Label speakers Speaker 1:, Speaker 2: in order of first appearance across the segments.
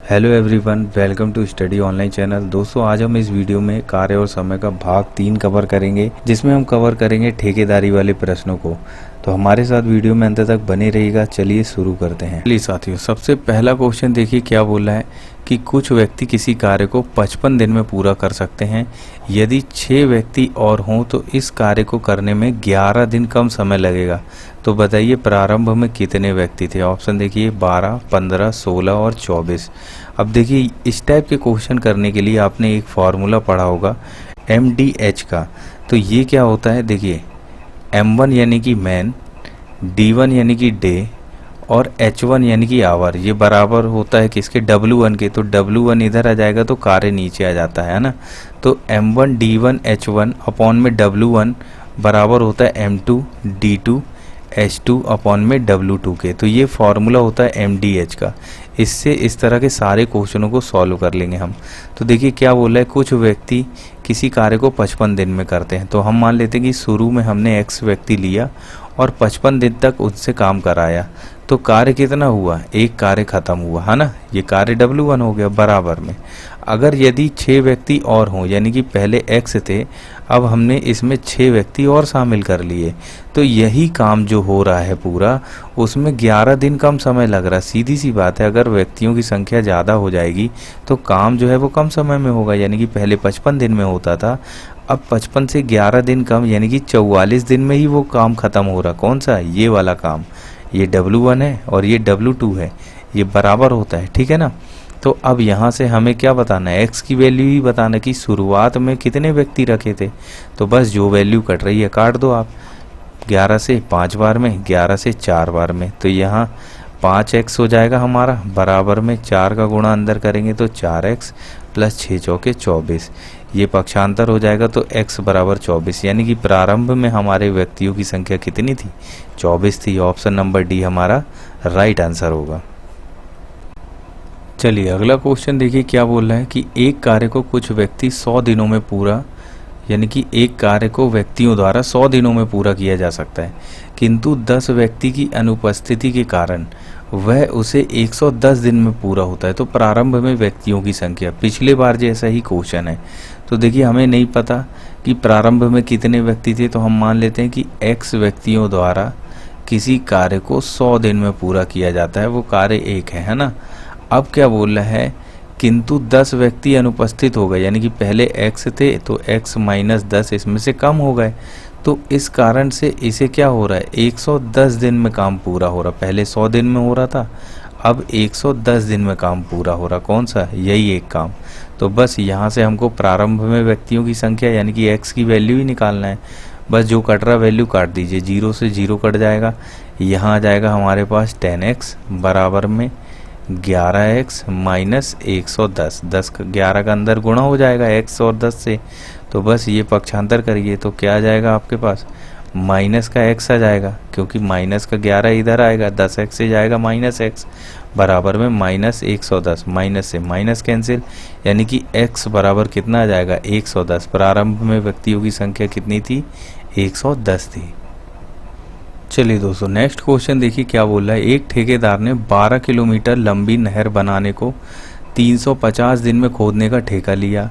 Speaker 1: Hello everyone, welcome to study online channel. दोस्तों, आज हम इस वीडियो में कार्य और समय का भाग 3 कवर करेंगे, जिसमें हम कवर करेंगे ठेकेदारी वाले प्रश्नों को। तो हमारे साथ वीडियो में अंत तक बने रहिएगा। चलिए शुरू करते हैं। चलिए साथियों, सबसे पहला क्वेश्चन देखिए क्या बोल रहा है कि कुछ व्यक्ति किसी कार्य को 55 दिन में पूरा कर सकते हैं। यदि 6 व्यक्ति और हों तो इस कार्य को करने में 11 दिन कम समय लगेगा। तो बताइए प्रारंभ में कितने व्यक्ति थे। ऑप्शन देखिए 12, 15, 16 और 24। अब देखिए इस टाइप के क्वेश्चन करने के लिए आपने एक फार्मूला पढ़ा होगा MDH का। तो ये क्या होता है, देखिए M1 यानी कि मैन, D1 यानी कि डे और H1 यानी कि आवर, ये बराबर होता है किसके, W1 के। तो W1 इधर आ जाएगा तो कार्य नीचे आ जाता है ना। तो M1 D1 H1 अपॉन में W1 बराबर होता है M2 D2 H2 अपॉन में W2 के। तो ये फॉर्मूला होता है MDH का। इससे इस तरह के सारे क्वेश्चनों को सॉल्व कर लेंगे हम। तो देखिए क्या बोला है, कुछ व्यक्ति किसी कार्य को 55 दिन में करते हैं। तो हम मान लेते हैं कि शुरू में हमने X व्यक्ति लिया और 55 दिन तक उससे काम कराया। तो कार्य कितना हुआ, एक कार्य खत्म हुआ है ना। ये कार्य W1 हो गया बराबर में। अगर यदि 6 व्यक्ति और हों, यानी कि पहले X थे, अब हमने इसमें 6 व्यक्ति और शामिल कर लिए, तो यही काम जो हो रहा है पूरा, उसमें 11 दिन कम समय लग रहा है। सीधी सी बात है, अगर व्यक्तियों की संख्या ज़्यादा हो जाएगी तो काम जो है वो कम समय में होगा। यानी कि पहले 55 दिन में होता था, अब 55 से 11 दिन कम, यानी कि 44 दिन में ही वो काम खत्म हो रहा। कौन सा, ये वाला काम। ये W1 है और ये W2 है, ये बराबर होता है, ठीक है ना। तो अब यहाँ से हमें क्या बताना है, X की वैल्यू ही बताना कि शुरुआत में कितने व्यक्ति रखे थे। तो बस जो वैल्यू कट रही है काट दो आप। 11 से 5 बार में, 11 से 4 बार में, तो यहाँ 5x हो जाएगा हमारा, बराबर में 4 का गुणा अंदर करेंगे तो 4x प्लस 6 चौके 24। ये पक्षांतर हो जाएगा तो x बराबर 24। यानी कि प्रारंभ में हमारे व्यक्तियों की संख्या कितनी थी, 24 थी। ऑप्शन नंबर डी हमारा राइट आंसर होगा। चलिए अगला क्वेश्चन देखिए क्या बोल रहा है कि एक कार्य को कुछ व्यक्ति 100 दिनों में पूरा, यानी कि एक कार्य को व्यक्तियों द्वारा 100 दिनों में पूरा किया जा सकता है, किंतु 10 व्यक्ति की अनुपस्थिति के कारण वह उसे 110 दिन में पूरा होता है। तो प्रारंभ में व्यक्तियों की संख्या, पिछले बार जैसा ही क्वेश्चन है। तो देखिए हमें नहीं पता कि प्रारंभ में कितने व्यक्ति थे, तो हम मान लेते हैं कि X व्यक्तियों द्वारा किसी कार्य को 100 दिन में पूरा किया जाता है, वो कार्य एक है ना। अब क्या बोल रहा है, किंतु 10 व्यक्ति अनुपस्थित हो गए, यानी कि पहले X थे तो X माइनस 10 इसमें से कम हो गए। तो इस कारण से इसे क्या हो रहा है, 110 दिन में काम पूरा हो रहा। पहले 100 दिन में हो रहा था, अब 110 दिन में काम पूरा हो रहा। कौन सा, यही एक काम। तो बस यहाँ से हमको प्रारंभ में व्यक्तियों की संख्या यानी कि X की वैल्यू ही निकालना है। बस जो कट रहा वैल्यू काट दीजिए, 0 से 0 कट जाएगा। यहाँ आ जाएगा हमारे पास 10x बराबर में 11x माइनस 110। 10 11 का अंदर गुणा हो जाएगा x और 10 से। तो बस ये पक्षांतर करिए तो क्या आ जाएगा आपके पास, माइनस का x आ जाएगा, क्योंकि माइनस का 11 इधर आएगा, 10x से जाएगा माइनस x, बराबर में माइनस 110। माइनस से माइनस कैंसिल, यानी कि x बराबर कितना आ जाएगा, 110। प्रारंभ में व्यक्तियों की संख्या कितनी थी, 110 थी। चलिए दोस्तों नेक्स्ट क्वेश्चन देखिए क्या बोल रहा है। एक ठेकेदार ने 12 किलोमीटर लंबी नहर बनाने को 350 दिन में खोदने का ठेका लिया।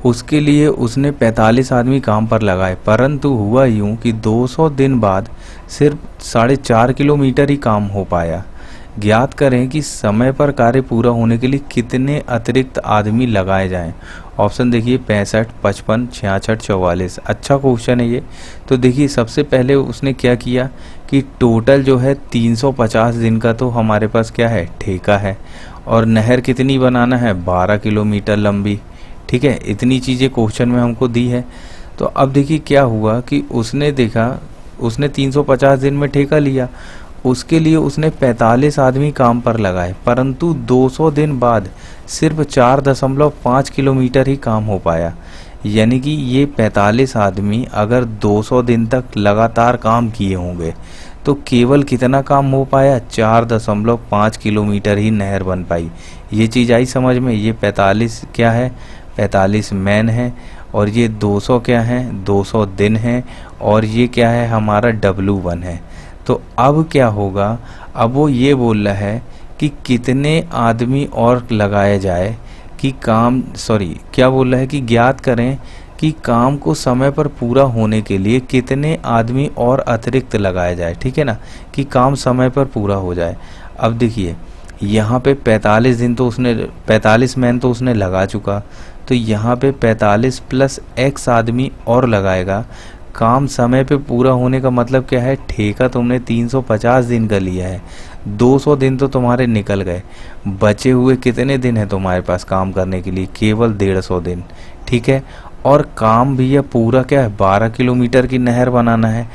Speaker 1: उसके लिए उसने 45 आदमी काम पर लगाए, परंतु हुआ यूं कि 200 दिन बाद सिर्फ 4.5 किलोमीटर ही काम हो पाया। ज्ञात करें कि समय पर कार्य पूरा होने के लिए कितने अतिरिक्त आदमी लगाए जाएं। ऑप्शन देखिए 65, 55, 66, 44। अच्छा क्वेश्चन है ये। तो देखिए सबसे पहले उसने क्या किया कि टोटल जो है 350 दिन का तो हमारे पास क्या है, ठेका है, और नहर कितनी बनाना है, 12 किलोमीटर लंबी। ठीक है, इतनी चीज़ें क्वेश्चन में हमको दी है। तो अब देखिए क्या हुआ कि उसने देखा, उसने 350 दिन में ठेका लिया, उसके लिए उसने 45 आदमी काम पर लगाए, परंतु 200 दिन बाद सिर्फ 4.5 किलोमीटर ही काम हो पाया। यानी कि ये 45 आदमी अगर 200 दिन तक लगातार काम किए होंगे तो केवल कितना काम हो पाया, 4.5 किलोमीटर ही नहर बन पाई। ये चीज़ आई समझ में। ये 45 क्या है, 45 मैन है, और ये 200 क्या है, 200 दिन है, और ये क्या है हमारा W1 है। तो अब क्या होगा, अब वो ये बोल रहा है कि कि कितने आदमी और लगाए जाए कि काम, सॉरी क्या बोल रहा है कि ज्ञात करें कि काम को समय पर पूरा होने के लिए कितने आदमी और अतिरिक्त लगाया जाए। ठीक है ना, कि काम समय पर पूरा हो जाए। अब देखिए यहाँ पे 45 दिन तो उसने 45 मैन तो उसने लगा चुका, तो यहाँ पे 45 प्लस x आदमी और लगाएगा। काम समय पे पूरा होने का मतलब क्या है, ठेका तुमने 350 दिन का लिया है, 200 दिन तो तुम्हारे निकल गए, बचे हुए कितने दिन है तुम्हारे पास काम करने के लिए, केवल 150 दिन। ठीक है, और काम भी यह पूरा क्या है, 12 किलोमीटर की नहर बनाना है।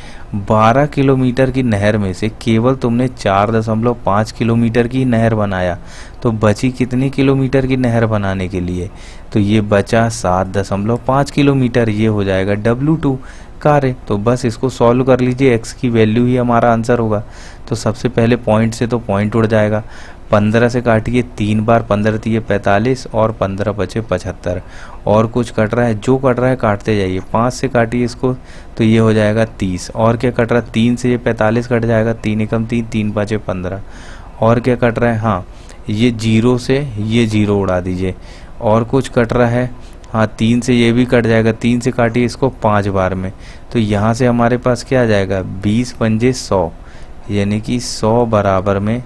Speaker 1: 12 किलोमीटर की नहर में से केवल तुमने 4.5 किलोमीटर की नहर बनाया, तो बची कितनी किलोमीटर की नहर बनाने के लिए, तो ये बचा 7.5 किलोमीटर। ये हो जाएगा W2 कार्य। तो बस इसको सॉल्व कर लीजिए, x की वैल्यू ही हमारा आंसर होगा। तो सबसे पहले पॉइंट से तो पॉइंट उड़ जाएगा, 15 से काटिए 3 बार, 15 दिए 45 और 15 बचे 75। और कुछ कट रहा है, जो कट रहा है काटते जाइए, 5 से काटिए इसको तो ये हो जाएगा 30। और क्या कट रहा है, 3 से ये 45 कट जाएगा, 3 एकम 3, 3 5 15। और क्या कट रहा है, हाँ ये 0 से ये 0 उड़ा दीजिए। और कुछ कट रहा है, हाँ 3 से ये भी कट जाएगा, 3 से काटिए इसको 5 बार में, तो यहाँ से हमारे पास क्या आ जाएगा, 20 पंजे 100, यानी कि 100 बराबर में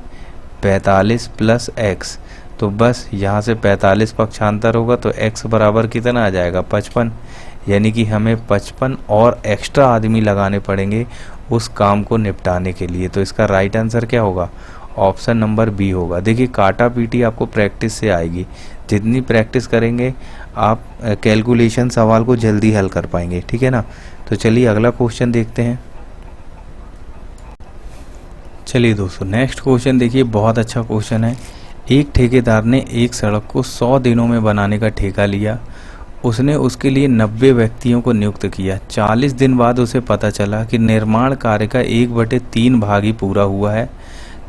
Speaker 1: 45 प्लस x। तो बस यहाँ से 45 पक्षांतर होगा तो x बराबर कितना आ जाएगा, 55। यानी कि हमें 55 और एक्स्ट्रा आदमी लगाने पड़ेंगे उस काम को निपटाने के लिए। तो इसका राइट आंसर क्या होगा, ऑप्शन नंबर बी होगा। देखिए काटा पीटी आपको प्रैक्टिस से आएगी, जितनी प्रैक्टिस करेंगे आप कैलकुलेशन सवाल को जल्दी हल कर पाएंगे। ठीक है ना, तो चलिए अगला क्वेश्चन देखते हैं। चलिए दोस्तों नेक्स्ट क्वेश्चन देखिए, बहुत अच्छा क्वेश्चन है। एक ठेकेदार ने एक सड़क को 100 दिनों में बनाने का ठेका लिया। उसने उसके लिए 90 व्यक्तियों को नियुक्त किया। 40 दिन बाद उसे पता चला कि निर्माण कार्य का 1/3 भाग ही पूरा हुआ है।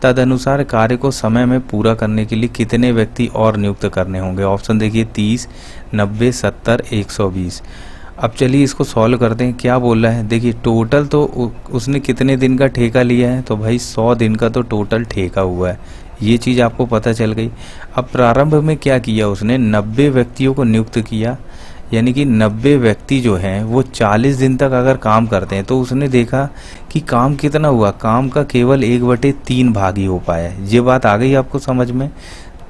Speaker 1: तदनुसार कार्य को समय में पूरा करने के लिए कितने व्यक्ति और नियुक्त करने होंगे। ऑप्शन देखिए 30, 90, 70, 120। अब चलिए इसको सॉल्व करते हैं। क्या बोल रहा है, देखिए टोटल तो उसने कितने दिन का ठेका लिया है, तो भाई 100 दिन का तो टोटल ठेका हुआ है, ये चीज़ आपको पता चल गई। अब प्रारंभ में क्या किया उसने, 90 व्यक्तियों को नियुक्त किया, यानी कि 90 व्यक्ति जो हैं वो 40 दिन तक अगर काम करते हैं तो उसने देखा कि काम कितना हुआ, काम का केवल 1/3 भाग ही हो पाया है। ये बात आ गई आपको समझ में।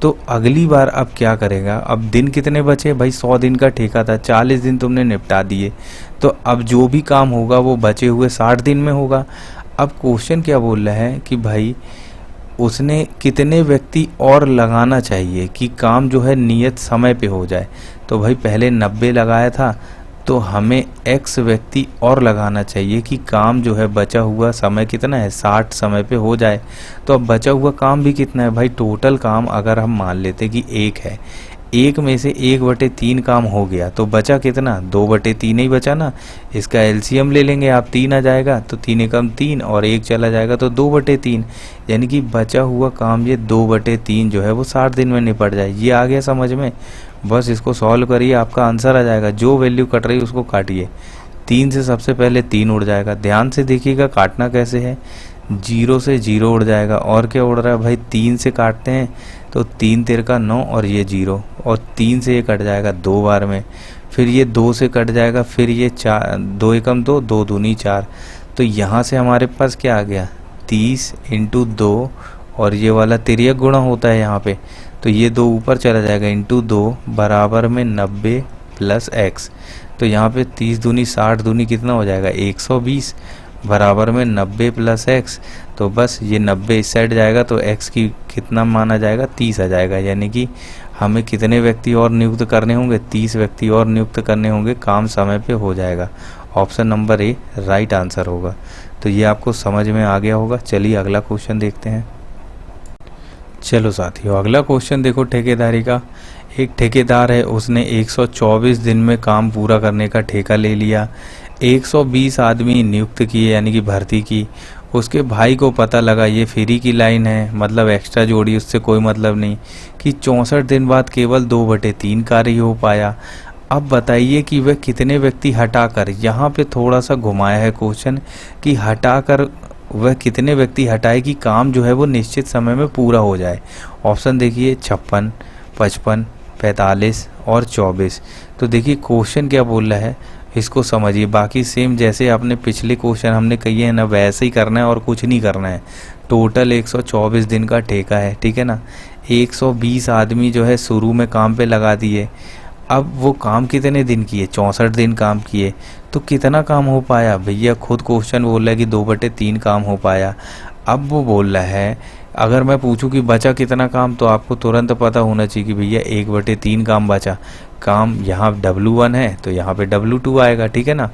Speaker 1: तो अगली बार अब क्या करेगा, अब दिन कितने बचे भाई, 100 दिन का ठेका था, 40 दिन तुमने निपटा दिए, तो अब जो भी काम होगा वो बचे हुए 60 दिन में होगा। अब क्वेश्चन क्या बोल रहा है कि भाई उसने कितने व्यक्ति और लगाना चाहिए कि काम जो है नियत समय पे हो जाए। तो भाई पहले 90 लगाया था, तो हमें x व्यक्ति और लगाना चाहिए कि काम जो है बचा हुआ समय कितना है, 60 समय पे हो जाए। तो अब बचा हुआ काम भी कितना है भाई, टोटल काम अगर हम मान लेते कि 1 है, 1 में से 1/3 काम हो गया, तो बचा कितना, 2/3 ही बचा ना। इसका एलसीएम ले लेंगे आप, 3 आ जाएगा, तो 3 एकम 3 और 1 चला जाएगा तो 2/3, यानी कि बचा हुआ काम ये 2/3 जो है वो 60 दिन में निपट जाए। ये आ गया समझ में। बस इसको सॉल्व करिए, आपका आंसर आ जाएगा। जो वैल्यू कट रही है उसको काटिए। 3 से सबसे पहले 3 उड़ जाएगा, ध्यान से देखिएगा काटना कैसे है, 0 से 0 उड़ जाएगा। और क्या उड़ रहा है भाई, 3 से काटते हैं तो 3 तिर का 9 और ये 0, और 3 से ये कट जाएगा 2 बार में, फिर ये 2 से कट जाएगा, फिर ये 4, 2 एकम 2, 2 दूनी 4। तो यहाँ से हमारे पास क्या आ गया, 30 × 2, और ये वाला तिर्यक गुणा होता है यहाँ पे, तो ये 2 ऊपर चला जाएगा, × 2 बराबर में 90 प्लस x। तो यहाँ पे 30 दूनी 60 दूनी कितना हो जाएगा, 120 बराबर में 90 प्लस x। तो बस ये 90 इस साइड जाएगा तो x की कितना माना जाएगा, 30 आ जाएगा। यानी कि हमें कितने व्यक्ति और नियुक्त करने होंगे, 30 व्यक्ति और नियुक्त करने होंगे, काम समय पे हो जाएगा। Option number A right answer होगा। तो ये आपको समझ में आ गया होगा। चलिए अगला क्वेश्चन देखते हैं। चलो साथियों अगला क्वेश्चन देखो ठेकेदारी का। एक ठेकेदार है, उसने 124 दिन में काम पूरा करने का ठेका ले लिया। 120 आदमी नियुक्त किए, यानी कि भर्ती की। उसके भाई को पता लगा ये फ्री की लाइन है, मतलब एक्स्ट्रा जोड़ी, उससे कोई मतलब नहीं, कि 64 दिन बाद केवल 2/3 कार्य हो पाया। अब बताइए कि वह कितने व्यक्ति हटाकर, यहाँ पे थोड़ा सा घुमाया है क्वेश्चन कि हटाकर वह कितने व्यक्ति हटाए कि काम जो है वो निश्चित समय में पूरा हो जाए। ऑप्शन देखिए 56, 55, 45 और 24। तो देखिए क्वेश्चन क्या बोल रहा है इसको समझिए। बाकी सेम जैसे आपने पिछले क्वेश्चन हमने कही है ना, वैसे ही करना है और कुछ नहीं करना है। टोटल 124 दिन का ठेका है, ठीक है ना। 120 आदमी जो है शुरू में काम पे लगा दिए। अब वो काम कितने दिन किए, 64 दिन काम किए। तो कितना काम हो पाया भैया, खुद क्वेश्चन बोल रहा है कि 2/3 काम हो पाया। अब वो बोल रहा है, अगर मैं पूछूं कि बचा कितना काम, तो आपको तुरंत पता होना चाहिए कि भैया 1/3 काम बचा। काम यहाँ W1 है तो यहाँ पे W2 आएगा, ठीक है ना।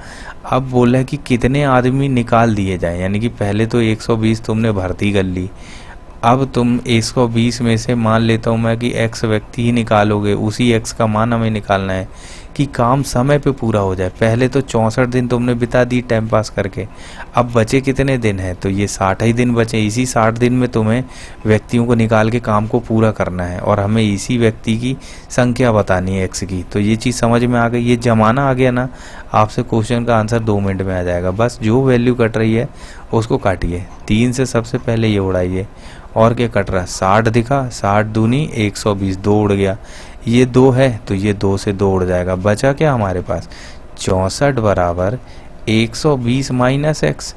Speaker 1: अब बोल रहा है कि कितने आदमी निकाल दिए जाए, यानी कि पहले तो 120 तुमने भर्ती कर ली। अब तुम 120 में से मान लेता हूँ मैं कि x व्यक्ति ही निकालोगे, उसी x का मान हमें निकालना है कि काम समय पे पूरा हो जाए। पहले तो 64 दिन तुमने बिता दी टाइम पास करके, अब बचे कितने दिन हैं, तो ये 60 ही दिन बचे। इसी 60 दिन में तुम्हें व्यक्तियों को निकाल के काम को पूरा करना है और हमें इसी व्यक्ति की संख्या बतानी है x की। तो ये चीज़ समझ में आ गई, ये जमाना आ गया ना, आपसे क्वेश्चन का आंसर 2 मिनट में आ जाएगा। बस जो वैल्यू कट रही है उसको काटिए, 3 से सबसे पहले ये उड़ाइए। और क्या कट रहा है, 60 दिखा, 60 दूनी 120, 2 उड़ गया। ये 2 है तो ये 2 से 2 उड़ जाएगा। बचा क्या हमारे पास, 64 बराबर 120 माइनस x।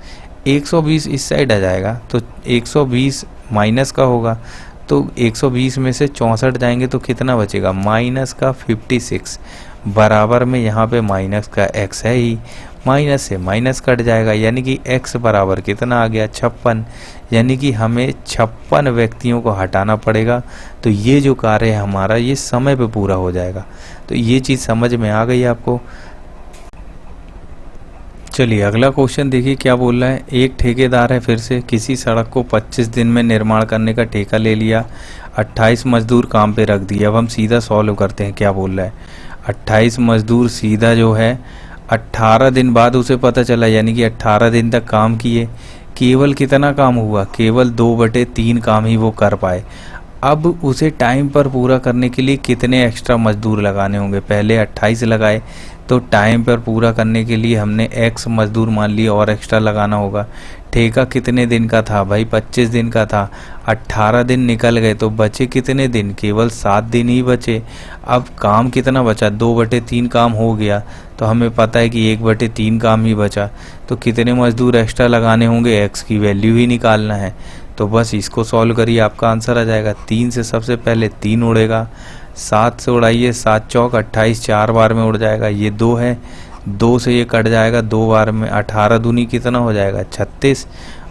Speaker 1: 120 इस साइड आ जाएगा तो 120 माइनस का होगा, तो 120 में से 64 जाएंगे तो कितना बचेगा, माइनस का 56। बराबर में यहाँ पे माइनस का x है ही, माइनस से माइनस कट जाएगा, यानी कि x बराबर कितना आ गया, 56। यानी कि हमें 56 व्यक्तियों को हटाना पड़ेगा। तो ये जो कार्य है हमारा ये समय पे पूरा हो जाएगा। तो ये चीज़ समझ में आ गई आपको। चलिए अगला क्वेश्चन देखिए क्या बोल रहा है। एक ठेकेदार है फिर से किसी सड़क को 25 दिन में निर्माण करने का ठेका ले लिया, 28 मजदूर काम पे रख दिए। अब हम सीधा सॉल्व करते हैं, क्या बोल रहा है। 28 मजदूर सीधा जो है 18 दिन बाद उसे पता चला, यानी कि 18 दिन तक काम किए, केवल कितना काम हुआ, केवल 2/3 काम ही वो कर पाए। अब उसे टाइम पर पूरा करने के लिए कितने एक्स्ट्रा मजदूर लगाने होंगे। पहले 28 लगाए तो टाइम पर पूरा करने के लिए हमने x मजदूर मान लिए और एक्स्ट्रा लगाना होगा। ठेका कितने दिन का था भाई, 25 दिन का था। 18 दिन निकल गए तो बचे कितने दिन, केवल 7 दिन ही बचे। अब काम कितना बचा, 2/3 काम हो गया, तो हमें पता है कि 1/3 काम ही बचा। तो कितने मजदूर एक्स्ट्रा लगाने होंगे, x की वैल्यू ही निकालना है। तो बस इसको सॉल्व करिए, आपका आंसर आ जाएगा। 3 से सबसे पहले 3 उड़ेगा, 7 से उड़ाइए, 7 चौक 28, 4 बार में उड़ जाएगा। ये 2 है, 2 से ये कट जाएगा 2 बार में। 18 दूनी कितना हो जाएगा, 36।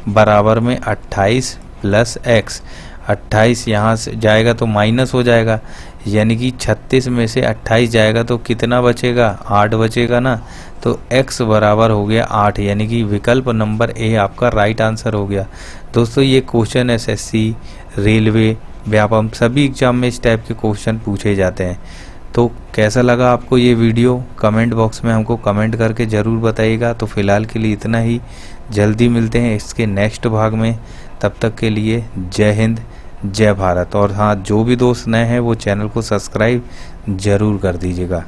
Speaker 1: बराबर में 28 प्लस x। 28 यहाँ से जाएगा तो माइनस हो जाएगा, यानी कि 36 में से 28 जाएगा तो कितना बचेगा, 8 बचेगा ना। तो x बराबर हो गया 8, यानी कि विकल्प नंबर ए आपका राइट आंसर हो गया। दोस्तों ये क्वेश्चन एसएससी, रेलवे, व्यापम सभी एग्जाम में इस टाइप के क्वेश्चन पूछे जाते हैं। तो कैसा लगा आपको ये वीडियो, कमेंट बॉक्स में हमको कमेंट करके ज़रूर बताइएगा। तो फिलहाल के लिए इतना ही, जल्दी मिलते हैं इसके नेक्स्ट भाग में। तब तक के लिए जय हिंद, जय भारत। और हाँ, जो भी दोस्त नए हैं वो चैनल को सब्सक्राइब ज़रूर कर दीजिएगा।